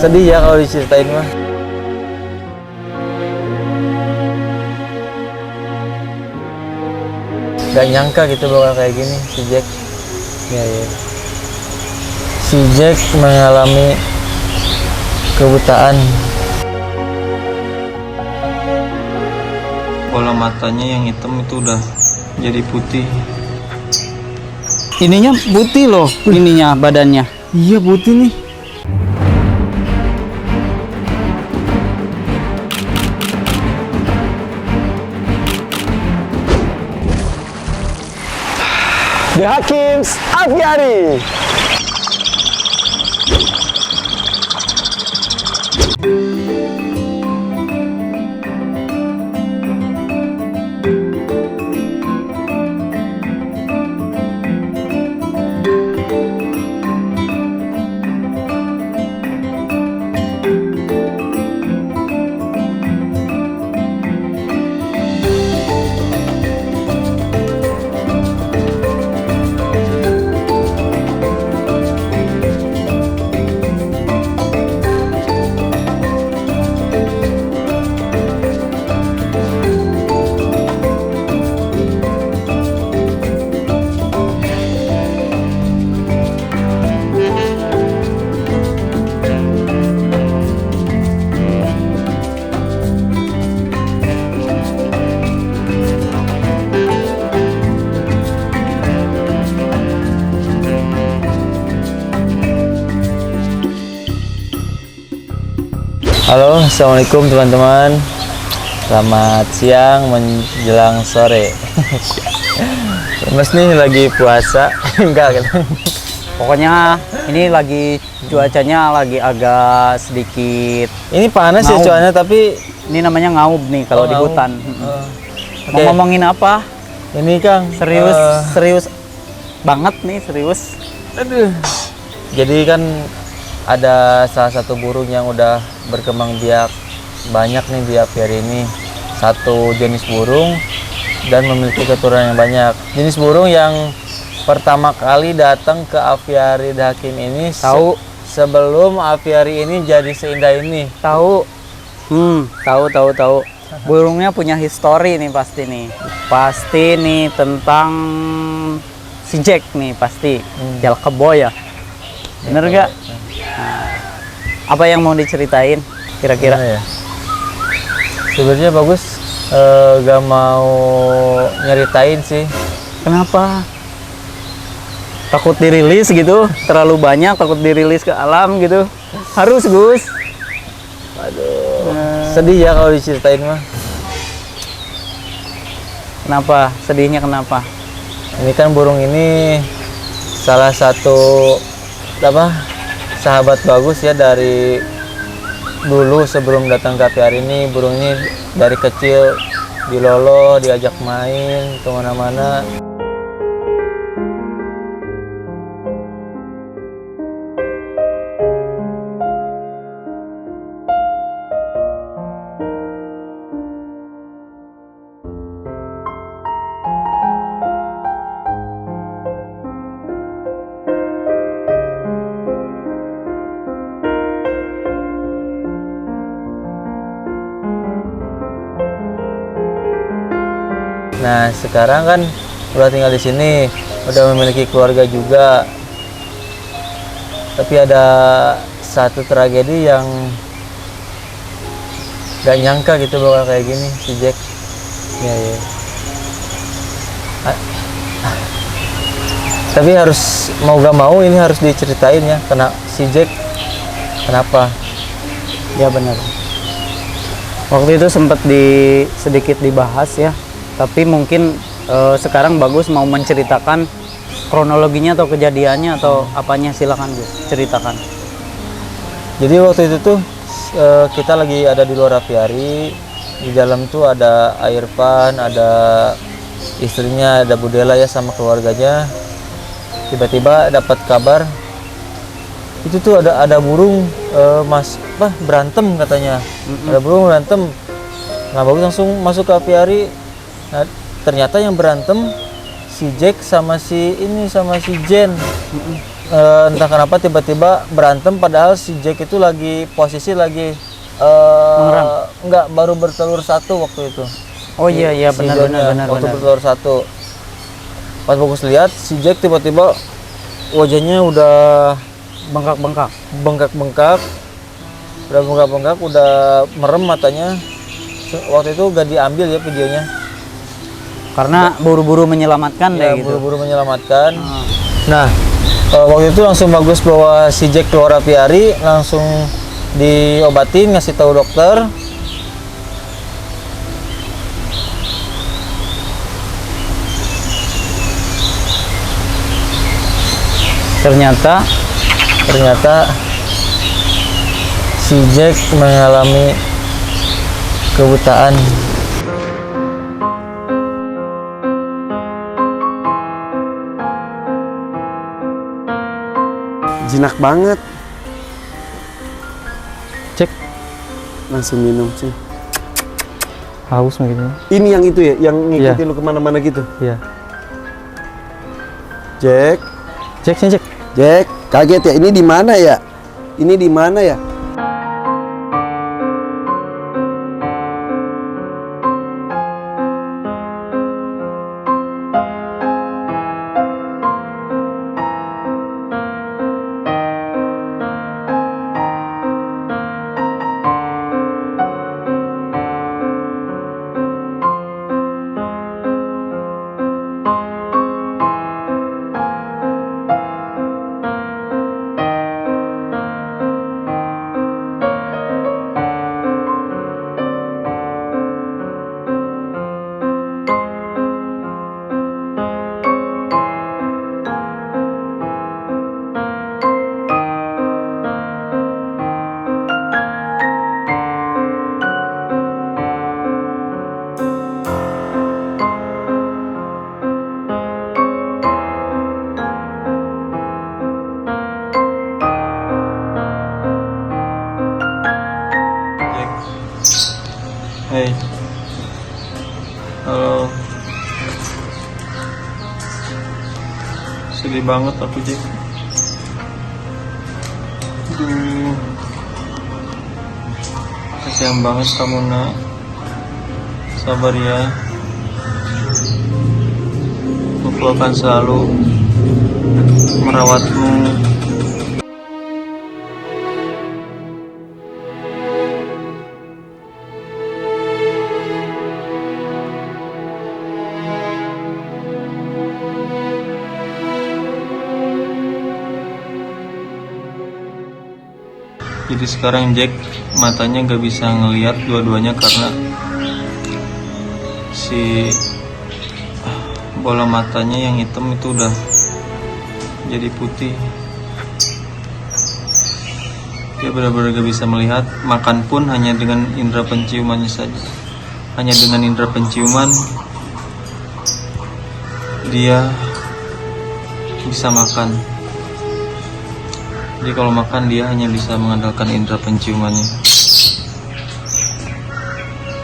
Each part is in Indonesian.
Sedih ya kalau diceritain mah. Gak nyangka gitu bakal kayak gini si Jack. Ya. Si Jack mengalami kebutaan. Bola matanya yang hitam itu udah jadi putih. Ininya putih loh, ininya badannya. Iya putih nih. The Hakims Aviari. Halo, assalamualaikum teman-teman. Selamat siang menjelang sore. Mas nih lagi puasa, enggak kan? Pokoknya ini lagi cuacanya lagi agak sedikit. Ini panas ya Ngaum. cuacanya, tapi Ini namanya ngaub nih kalau di ngaum. hutan. Oke. Mau ngomongin apa? Ini Kang, Serius, serius banget nih, serius. aduh. Jadi kan ada salah satu burung yang udah berkembang biak banyak nih di apiari ini. Satu jenis burung dan memiliki keturunan yang banyak. Jenis burung yang pertama kali datang ke apiari The Hakim ini Tahu. sebelum apiari ini jadi seindah ini. Tahu. Tahu. Burungnya punya histori nih pasti nih. Pasti nih tentang si Jack nih pasti. Jal kebo ya. Bener gak? Apa yang mau diceritain kira-kira? Gimana ya? Sebenarnya bagus, gak mau nyeritain sih. Kenapa? Takut dirilis gitu, terlalu banyak, takut dirilis ke alam gitu. Harus, Gus. Sedih ya kalau diceritain mah. Kenapa? Sedihnya kenapa? Ini kan burung ini salah satu sahabat bagus ya dari dulu sebelum datang ke apiari ini. Burung ini dari kecil dilolo, diajak main kemana-mana. Nah sekarang kan udah tinggal di sini, udah memiliki keluarga juga. Tapi ada satu tragedi yang gak nyangka gitu bakal kayak gini si Jack. Ya. Tapi harus mau gak mau ini harus diceritain ya, karena si Jack kenapa? Ya benar. Waktu itu sempat sedikit dibahas ya. Tapi mungkin sekarang bagus mau menceritakan kronologinya atau kejadiannya atau apanya, silakan Gus ceritakan. Jadi waktu itu tuh kita lagi ada di luar apiari. Di dalam tuh ada Irfan, ada istrinya, ada Budela ya sama keluarganya. Tiba-tiba dapat kabar itu tuh ada burung berantem katanya. Ada burung berantem. Nah bagus langsung masuk ke apiari. Nah, ternyata yang berantem si Jack sama si Jen. entah kenapa tiba-tiba berantem padahal si Jack itu lagi posisi lagi enggak, baru bertelur satu waktu itu. Oh iya iya, Si benar Johnnya benar waktu benar. bertelur satu. Pas fokus lihat si Jack tiba-tiba wajahnya udah Bengkak-bengkak. bengkak-bengkak, udah merem matanya. Waktu itu gak diambil ya videonya. Karena buru-buru menyelamatkan Ya, deh gitu. buru-buru menyelamatkan. Ah. Nah, waktu itu langsung bagus bahwa si Jack keluar apiari, langsung diobatin, ngasih tahu dokter. Ternyata si Jack mengalami kebutaan. Jinak banget. Cek, Langsung minum sih. haus gitu. Ini yang itu ya, yang ngikutin Iya. lu kemana-mana gitu. Iya. Jack, Cek sini, cek. Jack, kaget ya. Ini di mana ya? Ini di mana ya? Hey, halo. Sedih banget aku, Jack. Aduh, kasihan banget kamu, nak. Sabar ya. Aku akan selalu merawatmu. Jadi sekarang Jack matanya gak bisa ngelihat dua-duanya karena si bola matanya yang hitam itu udah jadi putih. Dia benar-benar gak bisa melihat, makan pun hanya dengan indera penciumannya saja. Hanya dengan indera penciuman dia bisa makan. Jadi kalau makan dia hanya bisa mengandalkan indera penciumannya.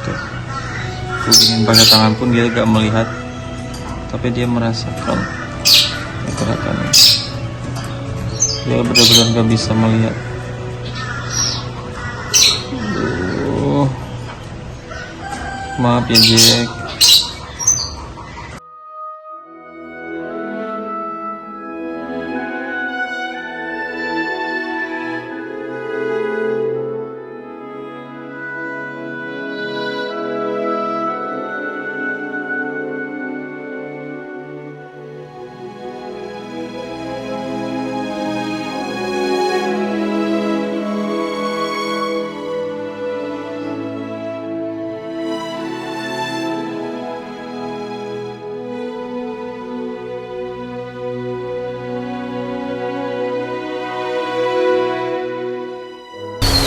Tuh. Dingin pakai tangan pun dia gak melihat, tapi dia merasakan gerakannya. Dia benar-benar gak bisa melihat. Aduh. Maaf ya Jack.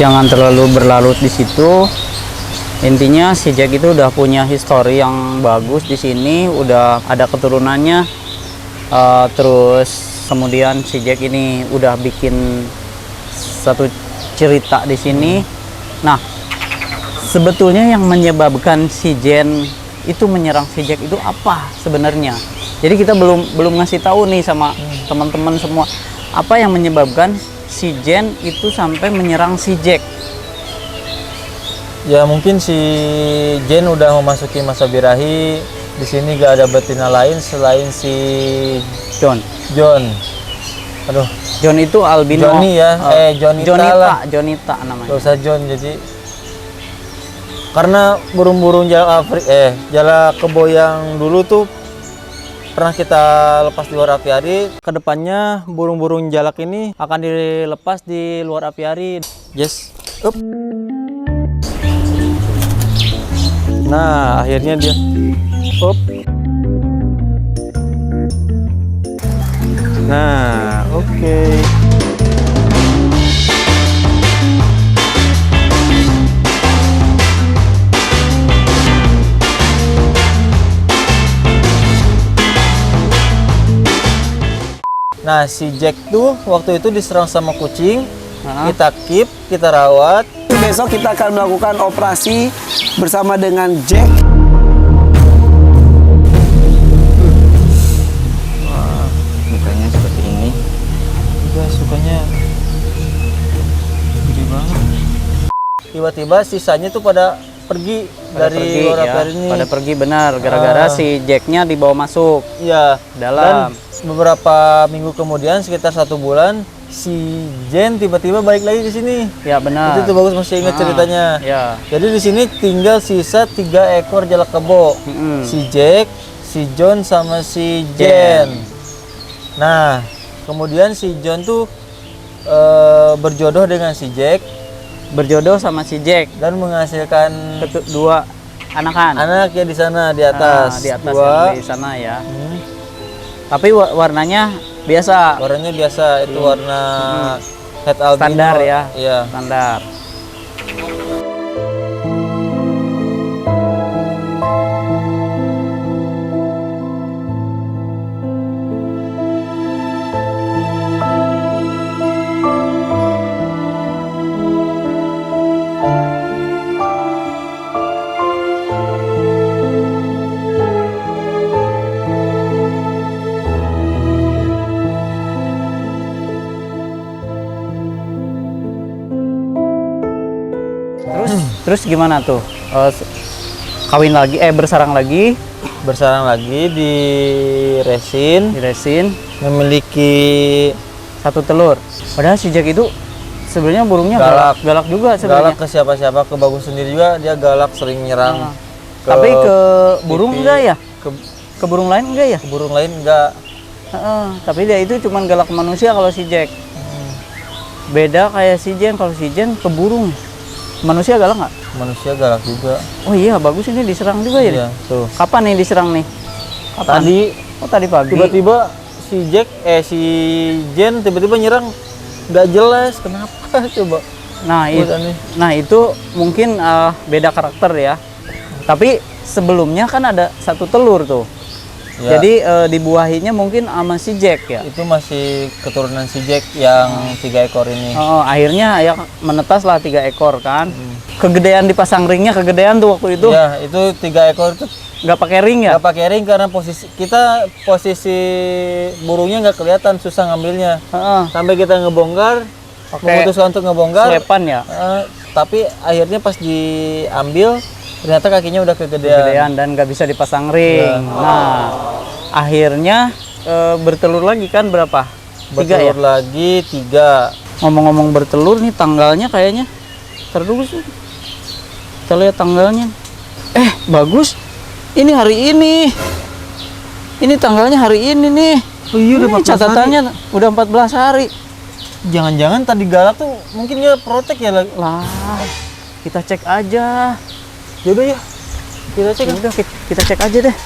Jangan terlalu berlarut di situ. Intinya si Jack itu udah punya histori yang bagus di sini, udah ada keturunannya. Terus kemudian si Jack ini udah bikin satu cerita di sini. Nah, sebetulnya yang menyebabkan si Jen itu menyerang si Jack itu apa sebenarnya? Jadi kita belum ngasih tahu nih sama teman-teman semua. apa yang menyebabkan si Jen itu sampai menyerang si Jack? Ya mungkin si Jen udah memasuki masa birahi. Di sini gak ada betina lain selain si John. Aduh, John itu albino. Johnny ya. Johnita lah. Johnita namanya. Gak usah John. Jadi karena burung-burung jala kebo yang dulu tuh pernah kita lepas di luar apiari. Kedepannya burung-burung jalak ini akan dilepas di luar apiari. Yes. Up. Nah, akhirnya dia. Up. Nah, oke. Nah, si Jack tuh waktu itu diserang sama kucing. Kita keep, kita rawat. Besok kita akan melakukan operasi bersama dengan Jack. Wah, mukanya seperti ini. Juga sukanya gede banget. Tiba-tiba sisanya tuh pada pergi dari luar apiari ini. Pada pergi benar, gara-gara si Jacknya dibawa masuk. Iya. Dalam. Dan beberapa minggu kemudian, sekitar 1 bulan, si Jen tiba-tiba balik lagi ke sini. Ya benar. Itu tuh bagus, masih ingat ceritanya. Ya. Jadi di sini tinggal sisa 3 ekor jalak kebo. Si Jack, si John, sama si Jen. Nah, kemudian si John tuh berjodoh dengan si Jack. Berjodoh sama si Jack Dan menghasilkan 2 anakan. anak ya di sana di atas. Di atas 2. yang di sana ya. Tapi warnanya biasa. Warnanya biasa, itu warna het albino. Standar ya. Iya. Standar. Terus gimana tuh? Kawin lagi, bersarang lagi di resin, memiliki 1 telur. Padahal si Jack itu sebenarnya burungnya galak juga sebenarnya. Galak ke siapa-siapa, ke Bagus sendiri juga dia galak, sering nyerang. Tapi ke burung enggak ya? Ke burung lain enggak ya? Ke burung lain enggak. Tapi dia itu cuman galak ke manusia kalau si Jack. Beda kayak si Jen, kalau si Jen ke burung. Manusia galak nggak? Manusia galak juga. Oh iya, bagus, ini diserang juga ya? Iya, tuh. Kapan nih diserang nih? Kapan? Tadi pagi. Tiba-tiba si Jen tiba-tiba nyerang, nggak jelas kenapa coba. Nah itu mungkin beda karakter ya. Tapi sebelumnya kan ada 1 telur tuh. Ya. Jadi dibuahinya mungkin sama si Jack ya. Itu masih keturunan si Jack yang 3 ekor ini. Akhirnya ya menetas lah 3 ekor kan. Kegedean dipasang ringnya, kegedean tuh waktu itu. Ya, itu 3 ekor itu nggak pakai ring ya? Nggak pakai ring karena posisi burungnya nggak kelihatan, susah ngambilnya. Sampai kita ngebongkar, memutuskan untuk ngebongkar. Selepan ya. Tapi akhirnya pas diambil, ternyata kakinya udah kegedean dan nggak bisa dipasang ring. Nah, akhirnya bertelur lagi kan berapa? 3 ya? Bertelur lagi 3. Ngomong-ngomong bertelur nih, tanggalnya kayaknya terus kita lihat tanggalnya. Bagus. Ini hari ini. Ini tanggalnya hari ini nih. Oh iya, udah 14 catatannya hari. Udah 14 hari. Jangan-jangan tadi galak tuh mungkin dia protek ya lagi. Lah, kita cek aja. Yaudah ya, kita cek. Udah, kita cek aja deh.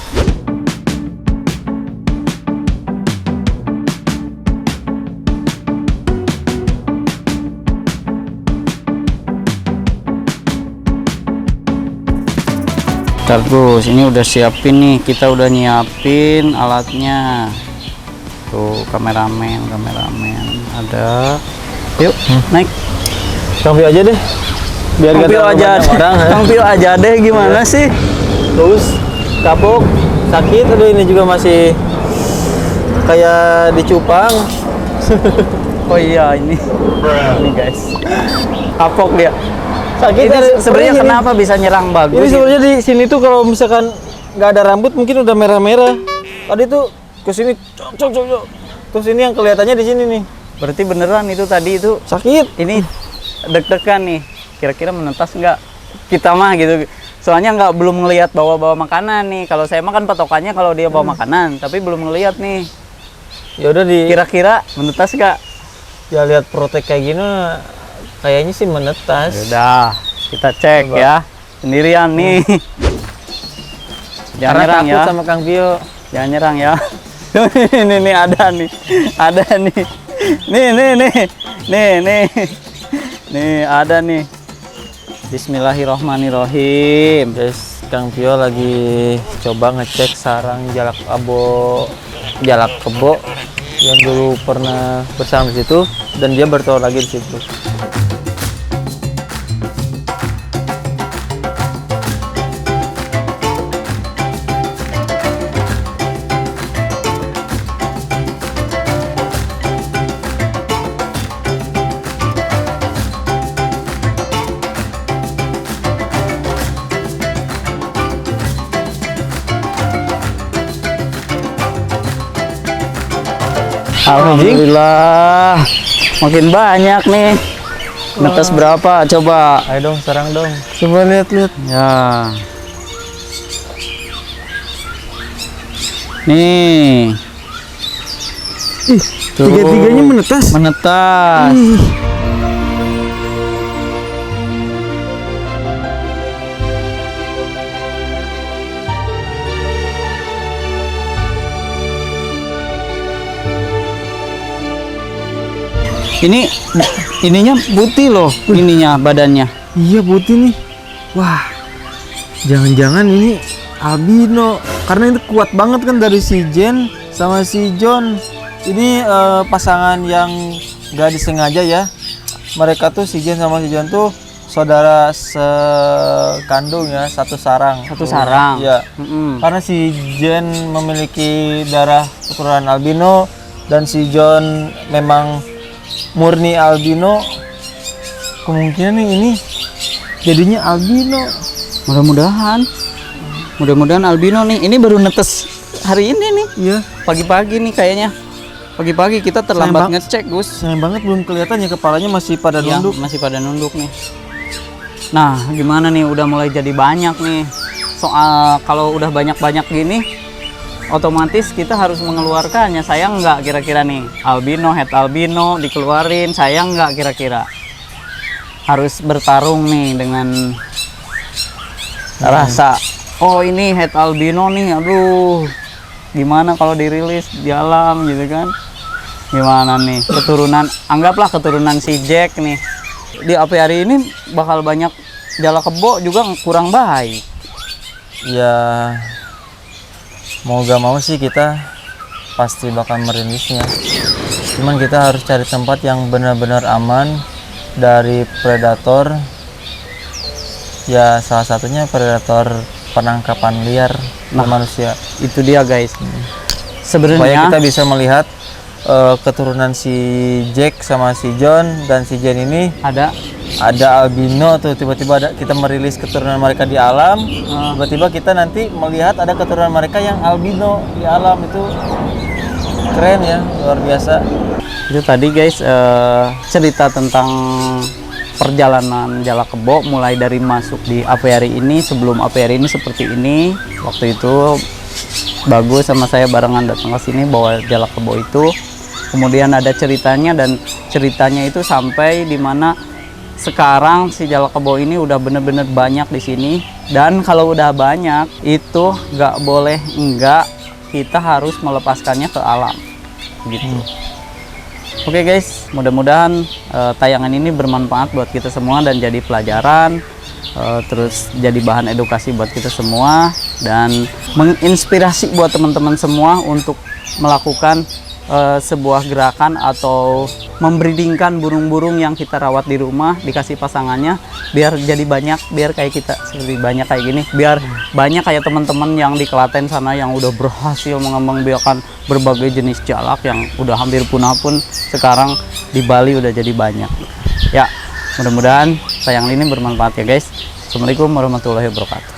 Terus ini udah siapin nih, kita udah nyiapin alatnya. Tuh kameramen ada. Yuk, naik. Kang Pio aja deh. Biar Kang Pio aja deh. Kang Pio aja deh, gimana sih? Terus kapok, sakit. Aduh, ini juga masih kayak dicupang. Oh iya ini guys, kapok dia. Sakit Ini ada- sebenarnya ini- kenapa bisa nyerang bagus? Ini sebenarnya di sini tuh kalau misalkan nggak ada rambut mungkin udah merah-merah. Tadi tuh ke sini cok. Terus ini yang kelihatannya di sini nih. Berarti beneran itu tadi itu Sakit. ini deg-degan nih. Kira-kira menetas nggak kita mah gitu. Soalnya belum ngelihat bawa makanan nih. Kalau saya makan patokannya kalau dia bawa makanan, tapi belum ngelihat nih. Ya udah di Kira-kira menetas nggak? ya lihat protek kayak gini kayaknya sih menetas. Udah, kita cek Coba. ya. Sendirian nih. Jangan Karena nyerang takut ya. sama Kang Pio. Jangan nyerang ya. Ini ada nih. Ada nih. Nih ada nih. Bismillahirrahmanirrahim. Guys, Kang Pio lagi coba ngecek sarang jalak kebo yang dulu pernah bersama di situ dan dia bertelur lagi di situ. Alhamdulillah. Makin banyak nih. Netes berapa? Coba. Ayo dong, sarang dong. Coba lihat. Ya. Nih. Tuh. Tiga-tiganya menetas. Menetas. Ininya putih loh, ininya badannya. Iya putih nih. Wah, jangan-jangan ini albino. Karena itu kuat banget kan dari si Jen sama si John. Ini pasangan yang gak disengaja ya. Mereka tuh si Jen sama si John tuh saudara sekandung ya, satu sarang. Satu sarang. Iya. Mm-mm. Karena si Jen memiliki darah keturunan albino dan si John memang murni albino, kemungkinan nih ini jadinya albino. Mudah-mudahan albino nih. Ini baru netes hari ini nih. Iya. Pagi-pagi nih kayaknya. Pagi-pagi kita terlambat Sayang ngecek, Gus. Sayang banget belum kelihatan ya, kepalanya masih pada Ya, nunduk. masih pada nunduk nih. Nah, gimana nih? Udah mulai jadi banyak nih. Soal kalau udah banyak-banyak gini, otomatis kita harus mengeluarkannya. Sayang nggak kira-kira nih? Albino, head albino dikeluarin. Sayang nggak kira-kira? Harus bertarung nih dengan rasa. Oh, ini head albino nih. Aduh. Gimana kalau dirilis di alam gitu kan? Gimana nih? Keturunan, anggaplah keturunan si Jack nih. Di apiari ini bakal banyak jala kebo juga kurang baik. Ya mau gak mau sih kita pasti bakal merilisnya. Cuman kita harus cari tempat yang benar-benar aman dari predator. Ya salah satunya predator penangkapan liar manusia. Itu dia guys. Supaya Sebenarnya kita bisa melihat keturunan si Jack sama si John dan si Jen ini ada albino tuh, tiba-tiba ada kita merilis keturunan mereka di alam, tiba-tiba kita nanti melihat ada keturunan mereka yang albino di alam. Itu keren ya, luar biasa. itu tadi guys, cerita tentang perjalanan jala kebo mulai dari masuk di apiari ini. Sebelum apiari ini seperti ini, waktu itu Bagus sama saya barengan datang ke sini bawa jala kebo itu. Kemudian ada ceritanya, dan ceritanya itu sampai dimana sekarang si jala kebo ini udah bener-bener banyak di sini. Dan kalau udah banyak itu nggak boleh kita harus melepaskannya ke alam gitu. Oke guys, mudah-mudahan tayangan ini bermanfaat buat kita semua dan jadi pelajaran, terus jadi bahan edukasi buat kita semua, dan menginspirasi buat teman-teman semua untuk melakukan sebuah gerakan atau membreedingkan burung-burung yang kita rawat di rumah, dikasih pasangannya biar jadi banyak, biar kayak kita seperti banyak kayak gini, biar banyak kayak teman-teman yang di Klaten sana yang udah berhasil mengembangbiakan berbagai jenis jalak yang udah hampir punah pun sekarang di Bali udah jadi banyak. Ya, mudah-mudahan tayangan ini bermanfaat ya guys. Assalamualaikum warahmatullahi wabarakatuh.